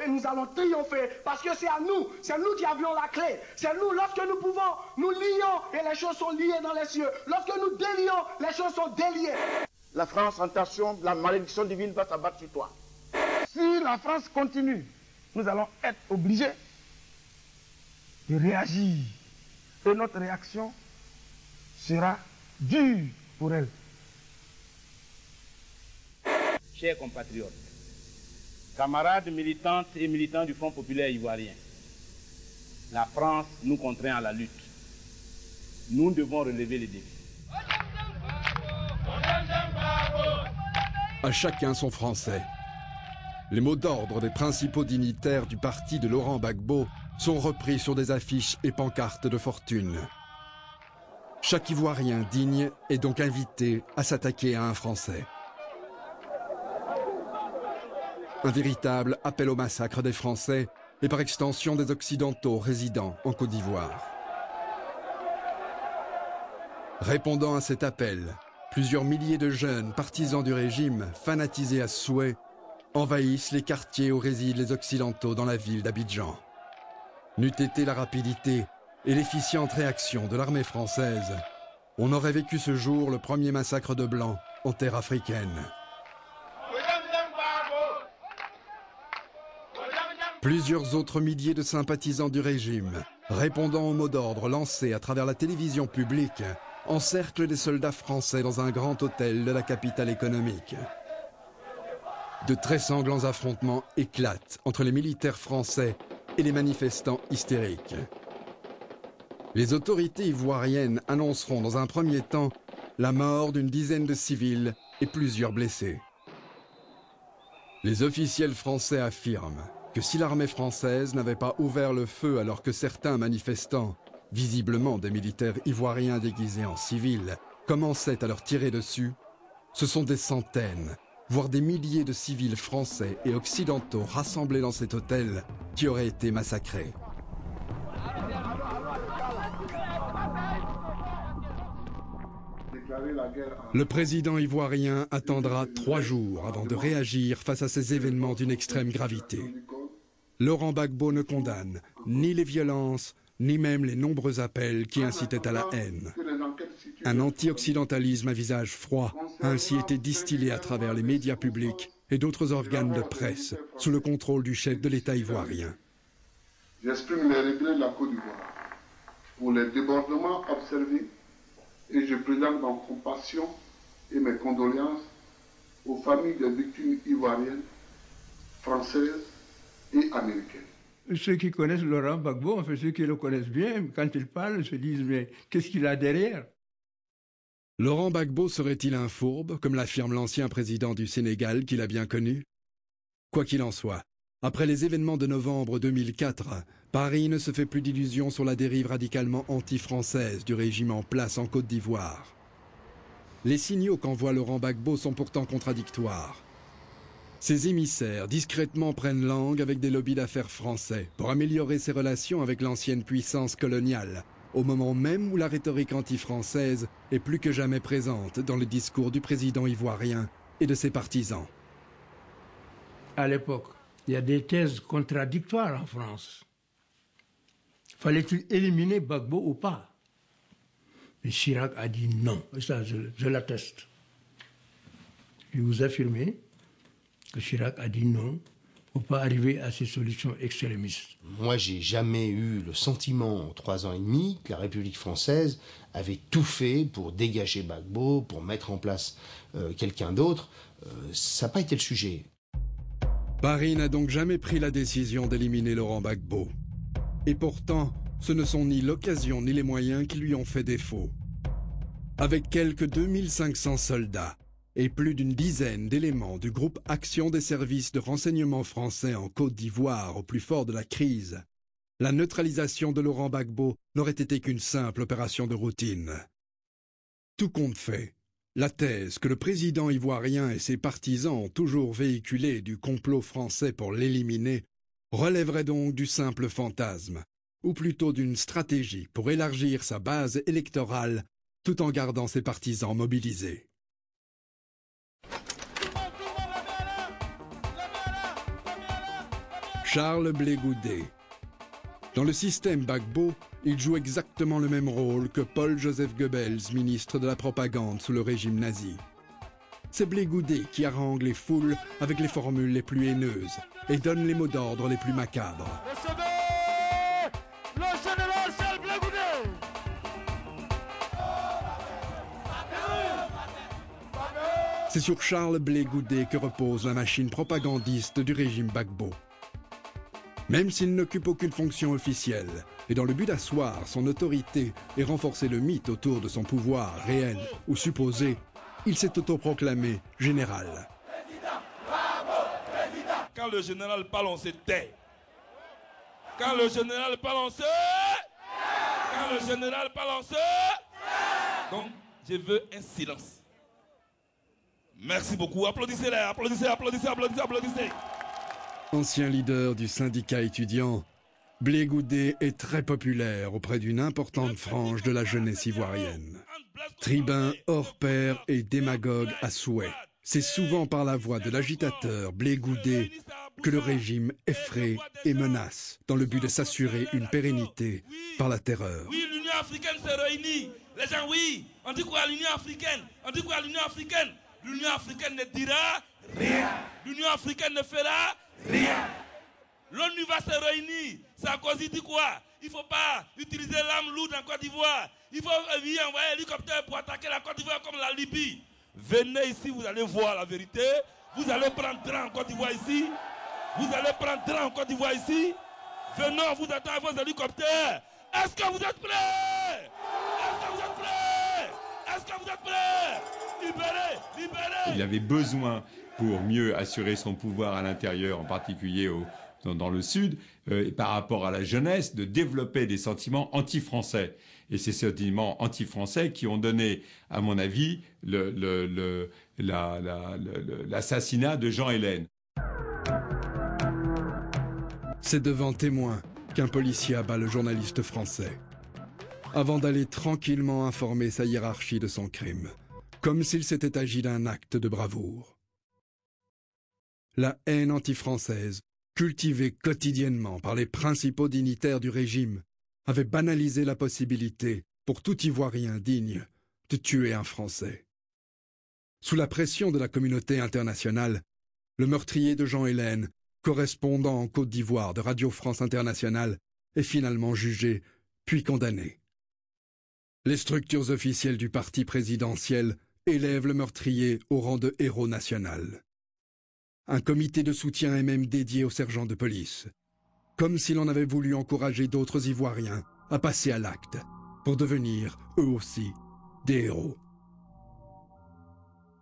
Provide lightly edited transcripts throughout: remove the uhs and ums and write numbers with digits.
Et nous allons triompher parce que c'est nous qui avions la clé. C'est nous, lorsque nous pouvons, nous lions et les choses sont liées dans les cieux. Lorsque nous délions, les choses sont déliées. La France, attention, la malédiction divine va s'abattre sur toi. Si la France continue, nous allons être obligés de réagir. Et notre réaction sera dure pour elle. Chers compatriotes, camarades militantes et militants du Front populaire ivoirien, la France nous contraint à la lutte. Nous devons relever les défis. À chacun son français. Les mots d'ordre des principaux dignitaires du parti de Laurent Gbagbo sont repris sur des affiches et pancartes de fortune. Chaque Ivoirien digne est donc invité à s'attaquer à un Français. Un véritable appel au massacre des Français et par extension des Occidentaux résidant en Côte d'Ivoire. Répondant à cet appel, plusieurs milliers de jeunes partisans du régime, fanatisés à souhait, envahissent les quartiers où résident les Occidentaux dans la ville d'Abidjan. N'eût été la rapidité et l'efficiente réaction de l'armée française, on aurait vécu ce jour le premier massacre de Blancs en terre africaine. Plusieurs autres milliers de sympathisants du régime, répondant aux mots d'ordre lancés à travers la télévision publique, encerclent les soldats français dans un grand hôtel de la capitale économique. De très sanglants affrontements éclatent entre les militaires français et les manifestants hystériques. Les autorités ivoiriennes annonceront dans un premier temps la mort d'une dizaine de civils et plusieurs blessés. Les officiels français affirment que si l'armée française n'avait pas ouvert le feu alors que certains manifestants, visiblement des militaires ivoiriens déguisés en civils, commençaient à leur tirer dessus, ce sont des centaines, voire des milliers de civils français et occidentaux rassemblés dans cet hôtel qui auraient été massacrés. Le président ivoirien attendra 3 jours avant de réagir face à ces événements d'une extrême gravité. Laurent Gbagbo ne condamne ni les violences, ni même les nombreux appels qui incitaient à la haine. Un anti-occidentalisme à visage froid a ainsi été distillé à travers les médias publics et d'autres organes de presse, sous le contrôle du chef de l'État ivoirien. J'exprime les regrets de la Côte d'Ivoire pour les débordements observés et je présente ma compassion et mes condoléances aux familles des victimes ivoiriennes, françaises et américaines. Ceux qui connaissent Laurent Gbagbo, enfin ceux qui le connaissent bien, quand il parle, se disent mais qu'est-ce qu'il a derrière? Laurent Gbagbo serait-il un fourbe, comme l'affirme l'ancien président du Sénégal qu'il a bien connu? Quoi qu'il en soit, après les événements de novembre 2004, Paris ne se fait plus d'illusions sur la dérive radicalement anti-française du régime en place en Côte d'Ivoire. Les signaux qu'envoie Laurent Gbagbo sont pourtant contradictoires. Ses émissaires discrètement prennent langue avec des lobbies d'affaires français pour améliorer ses relations avec l'ancienne puissance coloniale, au moment même où la rhétorique anti-française est plus que jamais présente dans le discours du président ivoirien et de ses partisans. À l'époque, il y a des thèses contradictoires en France. Fallait-il éliminer Gbagbo ou pas? Mais Chirac a dit non, et ça je l'atteste. Je vous affirme que Chirac a dit non, il ne faut pas arriver à ces solutions extrémistes. Moi, j'ai jamais eu le sentiment en 3 ans et demi que la République française avait tout fait pour dégager Gbagbo, pour mettre en place quelqu'un d'autre. Ça n'a pas été le sujet. Paris n'a donc jamais pris la décision d'éliminer Laurent Gbagbo. Et pourtant, ce ne sont ni l'occasion ni les moyens qui lui ont fait défaut. Avec quelques 2500 soldats et plus d'une dizaine d'éléments du groupe Action des services de renseignement français en Côte d'Ivoire au plus fort de la crise, la neutralisation de Laurent Gbagbo n'aurait été qu'une simple opération de routine. Tout compte fait, la thèse que le président ivoirien et ses partisans ont toujours véhiculée du complot français pour l'éliminer relèverait donc du simple fantasme, ou plutôt d'une stratégie pour élargir sa base électorale tout en gardant ses partisans mobilisés. Charles Blé Goudet. Dans le système Gbagbo, il joue exactement le même rôle que Paul-Joseph Goebbels, ministre de la propagande sous le régime nazi. C'est Blé Goudet qui harangue les foules avec les formules les plus haineuses et donne les mots d'ordre les plus macabres. Recevez le général Charles Blé Goudet. C'est sur Charles Blé Goudet que repose la machine propagandiste du régime Gbagbo. Même s'il n'occupe aucune fonction officielle, et dans le but d'asseoir son autorité et renforcer le mythe autour de son pouvoir réel ou supposé, il s'est autoproclamé général. Quand le général parle, on se tait. Quand le général parle, on se... Quand le général parle, on se... Donc, je veux un silence. Merci beaucoup. Applaudissez-les, applaudissez, applaudissez, applaudissez, applaudissez. Ancien leader du syndicat étudiant, Blé Goudet est très populaire auprès d'une importante frange de la jeunesse ivoirienne. Tribun hors pair et démagogue à souhait. C'est souvent par la voix de l'agitateur Blé Goudet que le régime effraie et menace dans le but de s'assurer une pérennité par la terreur. Oui, l'Union africaine s'est réunie. Les gens, oui, on dit quoi à l'Union africaine? On dit quoi à l'Union africaine? L'Union africaine ne dira rien. L'Union africaine ne fera rien. L'ONU va se réunir. Sarkozy dit quoi? Il ne faut pas utiliser l'arme lourde en Côte d'Ivoire. Il faut envoyer un hélicoptère pour attaquer la Côte d'Ivoire comme la Libye. Venez ici, vous allez voir la vérité. Vous allez prendre train en Côte d'Ivoire ici. Vous allez prendre train en Côte d'Ivoire ici. Venons, vous attendez vos hélicoptères. Est-ce que vous êtes prêts? Est-ce que vous êtes prêts? Est-ce que vous êtes prêts? Libérez, libérez. Il avait besoin, pour mieux assurer son pouvoir à l'intérieur, en particulier dans le sud, par rapport à la jeunesse, de développer des sentiments anti-français. Et ces sentiments anti-français qui ont donné, à mon avis, l'assassinat de Jean Hélène. C'est devant témoin qu'un policier abat le journaliste français, avant d'aller tranquillement informer sa hiérarchie de son crime, comme s'il s'était agi d'un acte de bravoure. La haine anti-française, cultivée quotidiennement par les principaux dignitaires du régime, avait banalisé la possibilité pour tout Ivoirien digne de tuer un Français. Sous la pression de la communauté internationale, le meurtrier de Jean Hélène, correspondant en Côte d'Ivoire de Radio France Internationale, est finalement jugé puis condamné. Les structures officielles du parti présidentiel élèvent le meurtrier au rang de héros national. Un comité de soutien est même dédié aux sergents de police, comme si l'on avait voulu encourager d'autres Ivoiriens à passer à l'acte pour devenir, eux aussi, des héros.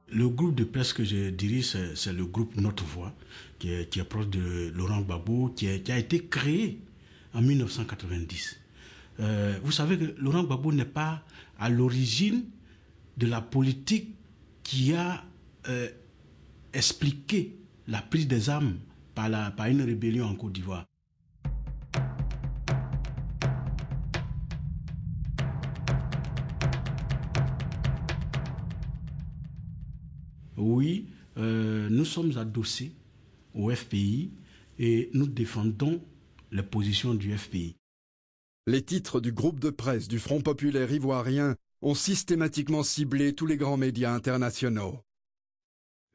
Le groupe de presse que je dirige, c'est le groupe Notre Voix, qui est proche de Laurent Gbagbo, qui a été créé en 1990. Vous savez que Laurent Gbagbo n'est pas à l'origine de la politique qui a expliqué la prise des armes par une rébellion en Côte d'Ivoire. Oui, nous sommes adossés au FPI et nous défendons les positions du FPI. Les titres du groupe de presse du Front populaire ivoirien ont systématiquement ciblé tous les grands médias internationaux.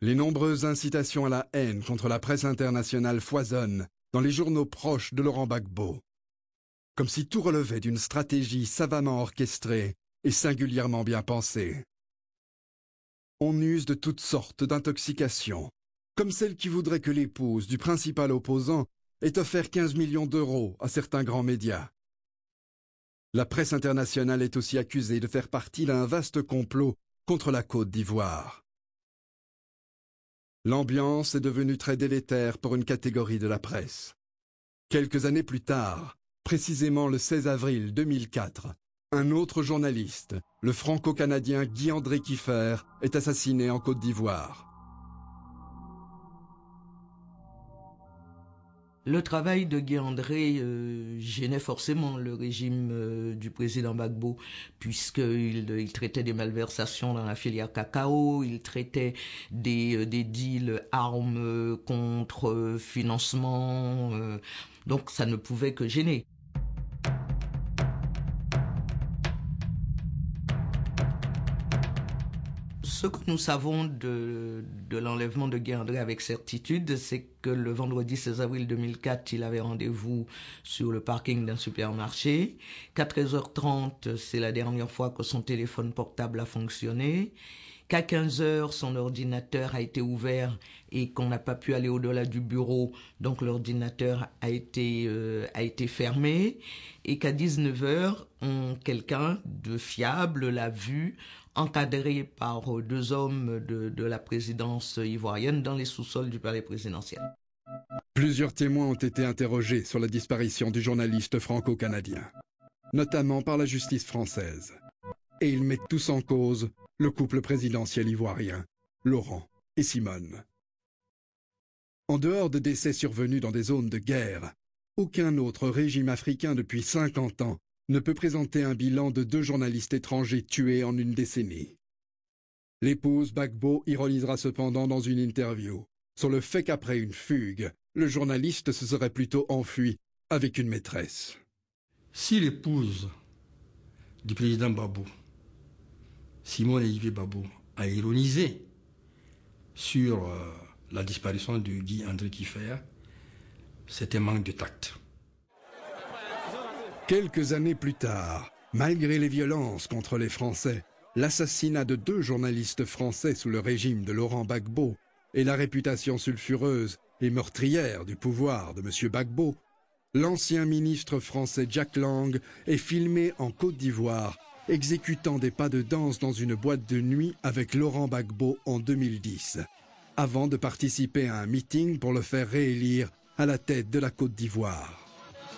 Les nombreuses incitations à la haine contre la presse internationale foisonnent dans les journaux proches de Laurent Gbagbo, comme si tout relevait d'une stratégie savamment orchestrée et singulièrement bien pensée. On use de toutes sortes d'intoxications, comme celle qui voudrait que l'épouse du principal opposant ait offert 15 millions d'euros à certains grands médias. La presse internationale est aussi accusée de faire partie d'un vaste complot contre la Côte d'Ivoire. L'ambiance est devenue très délétère pour une catégorie de la presse. Quelques années plus tard, précisément le 16 avril 2004, un autre journaliste, le franco-canadien Guy-André Kieffer, est assassiné en Côte d'Ivoire. Le travail de Guy André gênait forcément le régime du président Gbagbo, puisqu'il traitait des malversations dans la filière cacao, il traitait des deals armes contre financement, donc ça ne pouvait que gêner. Ce que nous savons de l'enlèvement de Guy André avec certitude, c'est que le vendredi 16 avril 2004, il avait rendez-vous sur le parking d'un supermarché. Qu'à 13h30, c'est la dernière fois que son téléphone portable a fonctionné. Qu'à 15h, son ordinateur a été ouvert et qu'on n'a pas pu aller au-delà du bureau, donc l'ordinateur a été fermé. Et qu'à 19h, quelqu'un de fiable l'a vu encadré par 2 hommes de la présidence ivoirienne dans les sous-sols du palais présidentiel. Plusieurs témoins ont été interrogés sur la disparition du journaliste franco-canadien, notamment par la justice française. Et ils mettent tous en cause le couple présidentiel ivoirien, Laurent et Simone. En dehors de décès survenus dans des zones de guerre, aucun autre régime africain depuis 50 ans ne peut présenter un bilan de 2 journalistes étrangers tués en une décennie. L'épouse Gbagbo ironisera cependant dans une interview sur le fait qu'après une fugue, le journaliste se serait plutôt enfui avec une maîtresse. Si l'épouse du président Gbagbo, Simone Olivier Gbagbo, a ironisé sur la disparition de Guy André Kieffer, c'était un manque de tact. Quelques années plus tard, malgré les violences contre les Français, l'assassinat de 2 journalistes français sous le régime de Laurent Gbagbo et la réputation sulfureuse et meurtrière du pouvoir de M. Gbagbo, l'ancien ministre français Jack Lang est filmé en Côte d'Ivoire exécutant des pas de danse dans une boîte de nuit avec Laurent Gbagbo en 2010, avant de participer à un meeting pour le faire réélire à la tête de la Côte d'Ivoire.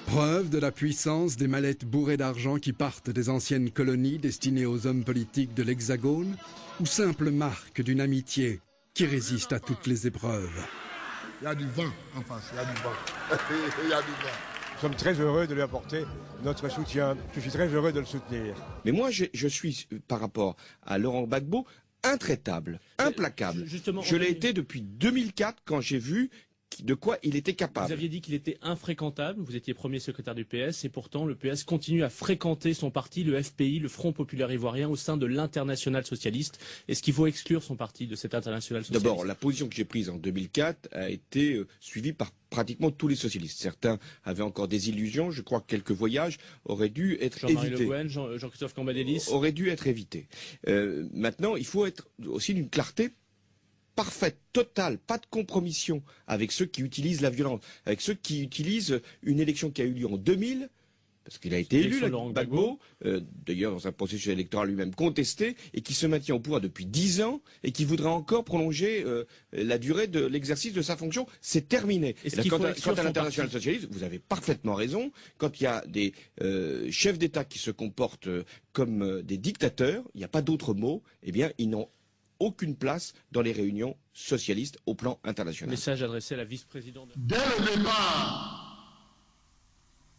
Preuve de la puissance des mallettes bourrées d'argent qui partent des anciennes colonies destinées aux hommes politiques de l'Hexagone, ou simple marque d'une amitié qui résiste à toutes les épreuves. Il y a du vent en face, il y a du vent. Il y a du vent. Nous sommes très heureux de lui apporter notre soutien. Je suis très heureux de le soutenir. Mais moi, je suis, par rapport à Laurent Gbagbo, intraitable, implacable. Justement, je l'ai été depuis 2004 quand j'ai vu de quoi il était capable. Vous aviez dit qu'il était infréquentable, vous étiez premier secrétaire du PS, et pourtant le PS continue à fréquenter son parti, le FPI, le Front Populaire Ivoirien, au sein de l'Internationale Socialiste. Est-ce qu'il faut exclure son parti de cette Internationale Socialiste? D'abord, la position que j'ai prise en 2004 a été suivie par pratiquement tous les socialistes. Certains avaient encore des illusions, je crois que quelques voyages auraient dû être Jean-Marie évités. Le Guen, Jean-Christophe Cambadélis auraient dû être évités. Maintenant, il faut être aussi d'une clarté parfaite, totale, pas de compromission avec ceux qui utilisent la violence, avec ceux qui utilisent une élection qui a eu lieu en 2000, parce qu'il a été élu, Gbagbo, d'ailleurs dans un processus électoral lui-même contesté, et qui se maintient au pouvoir depuis 10 ans, et qui voudrait encore prolonger la durée de l'exercice de sa fonction. C'est terminé. Quant à l'Internationale Socialiste, vous avez parfaitement raison, quand il y a des chefs d'État qui se comportent comme des dictateurs, il n'y a pas d'autre mot, eh bien ils n'ont aucune place dans les réunions socialistes au plan international. Message adressé à la vice-présidente. Dès le départ,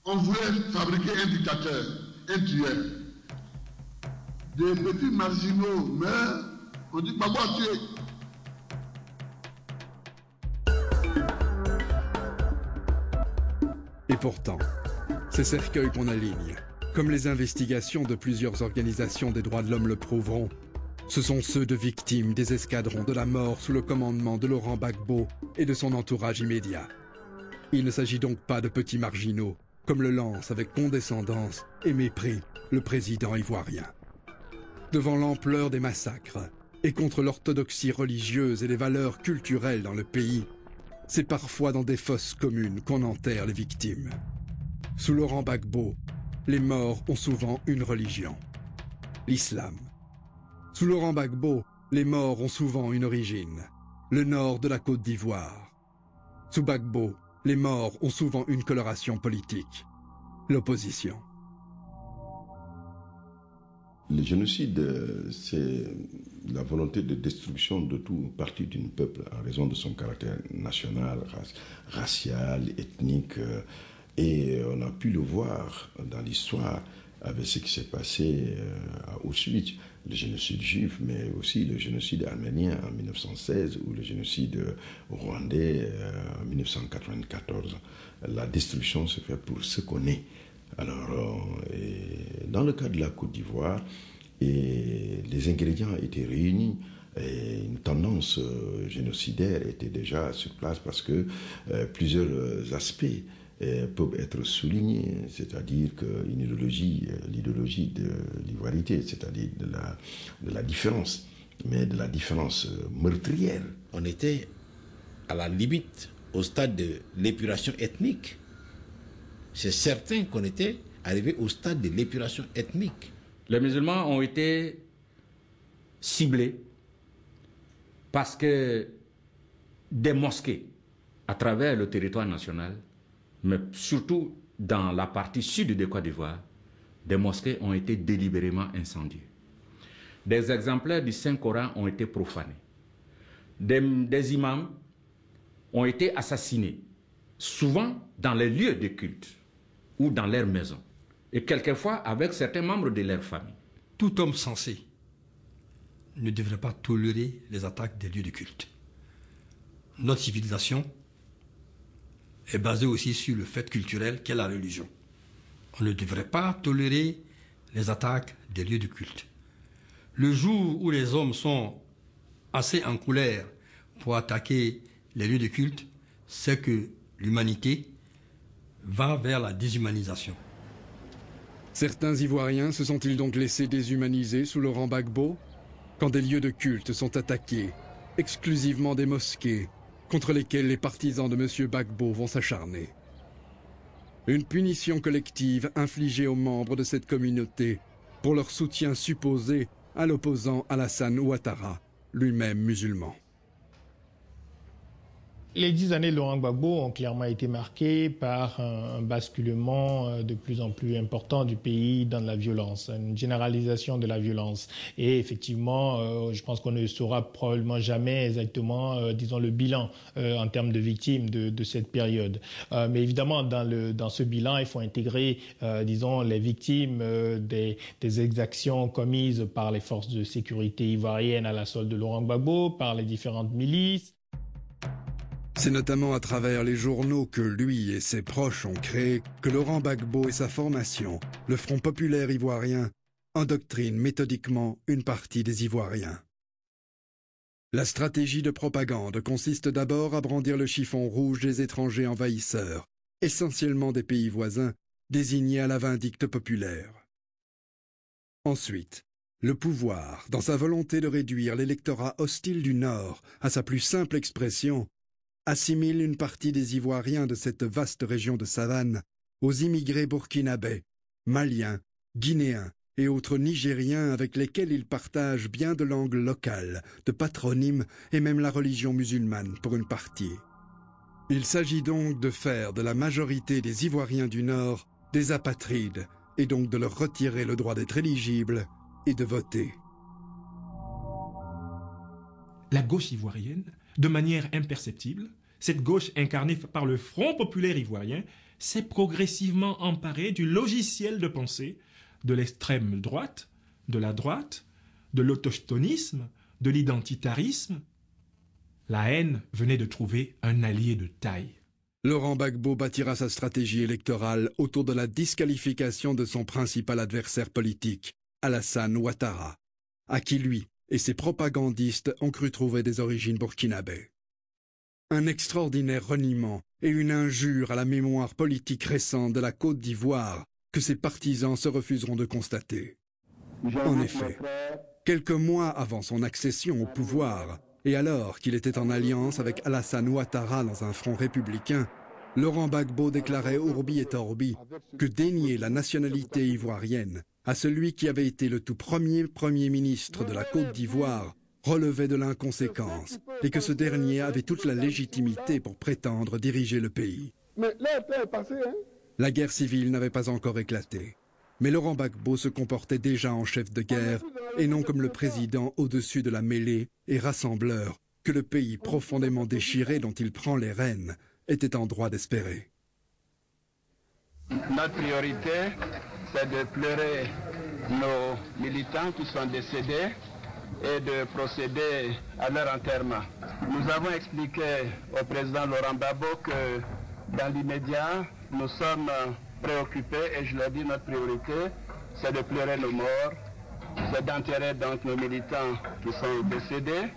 on voulait fabriquer un dictateur, un tueur. Des petits marginaux meurent, on dit Gbagbo a tué. Et pourtant, ces cercueils qu'on aligne, comme les investigations de plusieurs organisations des droits de l'homme le prouveront, ce sont ceux de victimes des escadrons de la mort sous le commandement de Laurent Gbagbo et de son entourage immédiat. Il ne s'agit donc pas de petits marginaux, comme le lance avec condescendance et mépris le président ivoirien. Devant l'ampleur des massacres et contre l'orthodoxie religieuse et les valeurs culturelles dans le pays, c'est parfois dans des fosses communes qu'on enterre les victimes. Sous Laurent Gbagbo, les morts ont souvent une religion, l'islam. Sous Laurent Gbagbo, les morts ont souvent une origine, le nord de la Côte d'Ivoire. Sous Gbagbo, les morts ont souvent une coloration politique, l'opposition. Le génocide, c'est la volonté de destruction de tout parti d'un peuple en raison de son caractère national, racial, ethnique. Et on a pu le voir dans l'histoire avec ce qui s'est passé à Auschwitz, le génocide juif, mais aussi le génocide arménien en 1916 ou le génocide rwandais en 1994. La destruction se fait pour ce qu'on est. Alors, dans le cas de la Côte d'Ivoire, les ingrédients étaient réunis. Et une tendance génocidaire était déjà sur place parce que plusieurs aspects peuvent être soulignés, c'est-à-dire que l'idéologie de l'ivoirité, c'est-à-dire de la différence, mais de la différence meurtrière. On était à la limite, au stade de l'épuration ethnique. C'est certain qu'on était arrivé au stade de l'épuration ethnique. Les musulmans ont été ciblés parce que des mosquées à travers le territoire national, mais surtout dans la partie sud de Côte d'Ivoire, des mosquées ont été délibérément incendiées. Des exemplaires du Saint-Coran ont été profanés. Des imams ont été assassinés, souvent dans les lieux de culte ou dans leurs maisons, et quelquefois avec certains membres de leur famille. Tout homme sensé ne devrait pas tolérer les attaques des lieux de culte. Notre civilisation est basée aussi sur le fait culturel qu'est la religion. On ne devrait pas tolérer les attaques des lieux de culte. Le jour où les hommes sont assez en colère pour attaquer les lieux de culte, c'est que l'humanité va vers la déshumanisation. Certains Ivoiriens se sont-ils donc laissés déshumaniser sous Laurent Gbagbo quand des lieux de culte sont attaqués, exclusivement des mosquées, contre lesquelles les partisans de M. Gbagbo vont s'acharner? Une punition collective infligée aux membres de cette communauté pour leur soutien supposé à l'opposant Alassane Ouattara, lui-même musulman. Les 10 années de Laurent Gbagbo ont clairement été marquées par un basculement de plus en plus important du pays dans la violence, une généralisation de la violence. Et effectivement, je pense qu'on ne saura probablement jamais exactement, disons, le bilan en termes de victimes de cette période. Mais évidemment, dans ce bilan, il faut intégrer, disons, les victimes des exactions commises par les forces de sécurité ivoiriennes à la solde de Laurent Gbagbo, par les différentes milices. C'est notamment à travers les journaux que lui et ses proches ont créé que Laurent Gbagbo et sa formation, le Front populaire ivoirien, endoctrinent méthodiquement une partie des Ivoiriens. La stratégie de propagande consiste d'abord à brandir le chiffon rouge des étrangers envahisseurs, essentiellement des pays voisins, désignés à la vindicte populaire. Ensuite, le pouvoir, dans sa volonté de réduire l'électorat hostile du Nord à sa plus simple expression, assimile une partie des Ivoiriens de cette vaste région de savane aux immigrés burkinabés, maliens, guinéens et autres Nigériens avec lesquels ils partagent bien de langues locales, de patronymes et même la religion musulmane pour une partie. Il s'agit donc de faire de la majorité des Ivoiriens du Nord des apatrides et donc de leur retirer le droit d'être éligibles et de voter. La gauche ivoirienne, de manière imperceptible, cette gauche incarnée par le Front populaire ivoirien s'est progressivement emparée du logiciel de pensée de l'extrême droite, de l'autochtonisme, de l'identitarisme. La haine venait de trouver un allié de taille. Laurent Gbagbo bâtira sa stratégie électorale autour de la disqualification de son principal adversaire politique, Alassane Ouattara, à qui lui et ses propagandistes ont cru trouver des origines burkinabées. Un extraordinaire reniement et une injure à la mémoire politique récente de la Côte d'Ivoire que ses partisans se refuseront de constater. En effet, quelques mois avant son accession au pouvoir, et alors qu'il était en alliance avec Alassane Ouattara dans un front républicain, Laurent Gbagbo déclarait Urbi et Orbi que dénier la nationalité ivoirienne à celui qui avait été le tout premier Premier ministre de la Côte d'Ivoire relevait de l'inconséquence et que ce dernier avait toute la légitimité pour prétendre diriger le pays. Mais là, est passé, hein? La guerre civile n'avait pas encore éclaté. Mais Laurent Gbagbo se comportait déjà en chef de guerre et non comme le président au-dessus de la mêlée et rassembleur que le pays profondément déchiré dont il prend les rênes était en droit d'espérer. Notre priorité, c'est de pleurer nos militants qui sont décédés et de procéder à leur enterrement. Nous avons expliqué au président Laurent Gbagbo que dans l'immédiat, nous sommes préoccupés et je l'ai dit, notre priorité, c'est de pleurer nos morts, c'est d'enterrer donc nos militants qui sont décédés.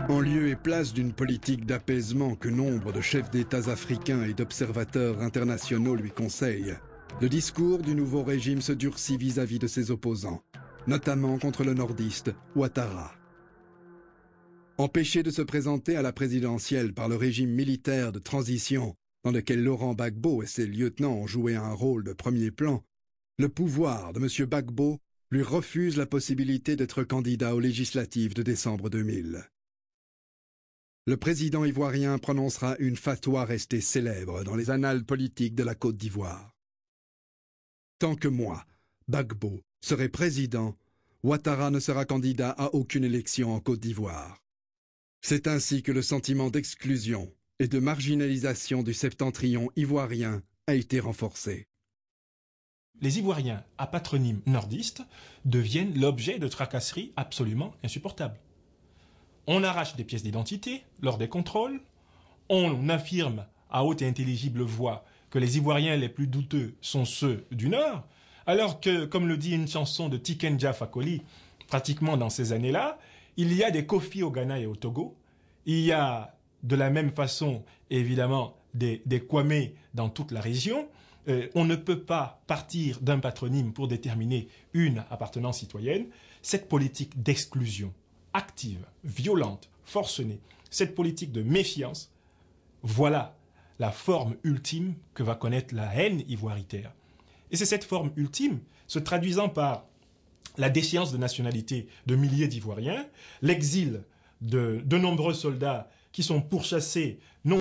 En lieu et place d'une politique d'apaisement que nombre de chefs d'États africains et d'observateurs internationaux lui conseillent, le discours du nouveau régime se durcit vis-à-vis de ses opposants, notamment contre le nordiste Ouattara. Empêché de se présenter à la présidentielle par le régime militaire de transition dans lequel Laurent Gbagbo et ses lieutenants ont joué un rôle de premier plan, le pouvoir de M. Gbagbo lui refuse la possibilité d'être candidat aux législatives de décembre 2000. Le président ivoirien prononcera une fatwa restée célèbre dans les annales politiques de la Côte d'Ivoire. Tant que moi, Gbagbo, serai président, Ouattara ne sera candidat à aucune élection en Côte d'Ivoire. C'est ainsi que le sentiment d'exclusion et de marginalisation du septentrion ivoirien a été renforcé. Les Ivoiriens à patronyme nordiste deviennent l'objet de tracasseries absolument insupportables. On arrache des pièces d'identité lors des contrôles, on affirme à haute et intelligible voix que les Ivoiriens les plus douteux sont ceux du Nord, alors que, comme le dit une chanson de Tiken Jah Fakoly, pratiquement dans ces années-là, il y a des Kofi au Ghana et au Togo, il y a de la même façon, évidemment, des Kwame dans toute la région. On ne peut pas partir d'un patronyme pour déterminer une appartenance citoyenne. Cette politique d'exclusion active, violente, forcenée, cette politique de méfiance, voilà la forme ultime que va connaître la haine ivoiritaire. Et c'est cette forme ultime, se traduisant par la déchéance de nationalité de milliers d'Ivoiriens, l'exil de nombreux soldats qui sont pourchassés non